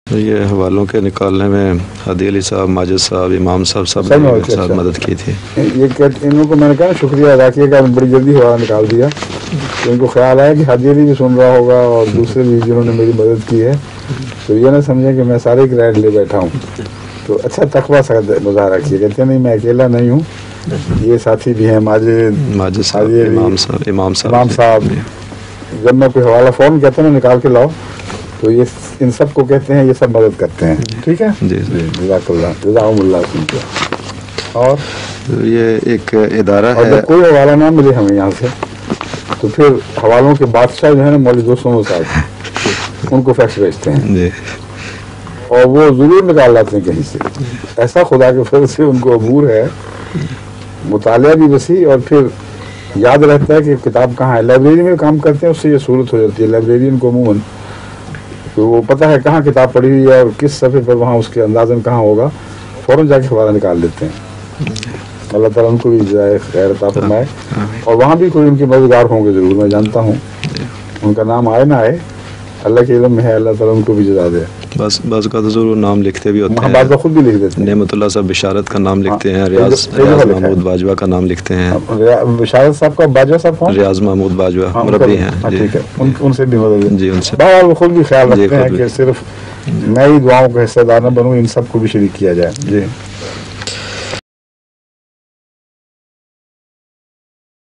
یہ حوالوں کے نکالنے میں ہادی علی صاحب، ماجد صاحب، امام صاحب سب نے میرے ساتھ مدد کی تھی. یہ ان کو میں نے کہا شکریہ ادا کیا کہ بڑی جلدی حوالہ نکال دیا. تو ان کو خیال آیا کہ ہادی علی بھی سن رہا ہوگا اور دوسرے بھی جنہوں نے میری مدد کی ہے، تو یہ نہ سمجھیں کہ میں سارے کریڈٹ لے بیٹھا ہوں. تو اچھا تقویٰ سے مظاہرہ کیا، کہتے ہیں نہیں میں اکیلا نہیں ہوں، یہ ساتھی بھی ہیں ماجد صاحب، امام صاحب. جب میں کوئی حوالہ فوراً کہتا ہوں نکال کے لاؤ، تو یہ ان سب کو کہتے ہیں، یہ سب مدد کرتے ہیں. ٹھیک ہے جی، جزاک اللہ، جزاکم اللہ سنتے. اور یہ ایک ادارہ ہے، جب کوئی حوالہ نہ ملے ہمیں یہاں سے تو پھر حوالوں کے بادشاہ جو ہے نا مولوی دوستوں صاحب، ان کو فیکس بھیجتے ہیں جی، اور وہ ضرور نکال لاتے ہیں کہیں سے. ایسا خدا کے فضل سے ان کو عبور ہے، مطالعہ بھی وسیع، اور پھر یاد رہتا ہے کہ کتاب کہاں ہے. لائبریری میں کام کرتے ہیں، اس سے یہ صورت ہو جاتی ہے. لائبریرین کو عموماً تو وہ پتہ ہے کہاں کتاب پڑھی ہوئی ہے اور کس صفحے پر وہاں اس کے اندازاً کہاں ہوگا، فوراً جا کے حوالہ نکال لیتے ہیں. اللہ تعالیٰ ان کو بھی جزائے خیر عطا فرمائے. اور وہاں بھی کوئی ان کے مددگار ہوں گے ضرور، میں جانتا ہوں. ان کا نام آئے نہ آئے اللہ کے علم میں ہے، اللہ تعالیٰ ان کو بھی جزا دے. بعض کا تو ضرور نام لکھتے بھی ہوتے ہیں، بعض خود بھی لکھ دیتے ہیں. نعمت اللہ صاحب بشارت کا نام لکھتے ہیں، ریاض محمود باجوہ کا نام لکھتے ہیں. بشارت صاحب کا باجوہ صاحب کون؟ ریاض محمود باجوہ مربی ہیں. ٹھیک ہے، ان سے بھی مدد جی، ان سے بہرحال وہ خود بھی خیال رکھتے ہیں کہ صرف میں ہی دعاؤں کا حصہ دار نہ بنوں، ان سب کو بھی شریک کیا جائے. جی.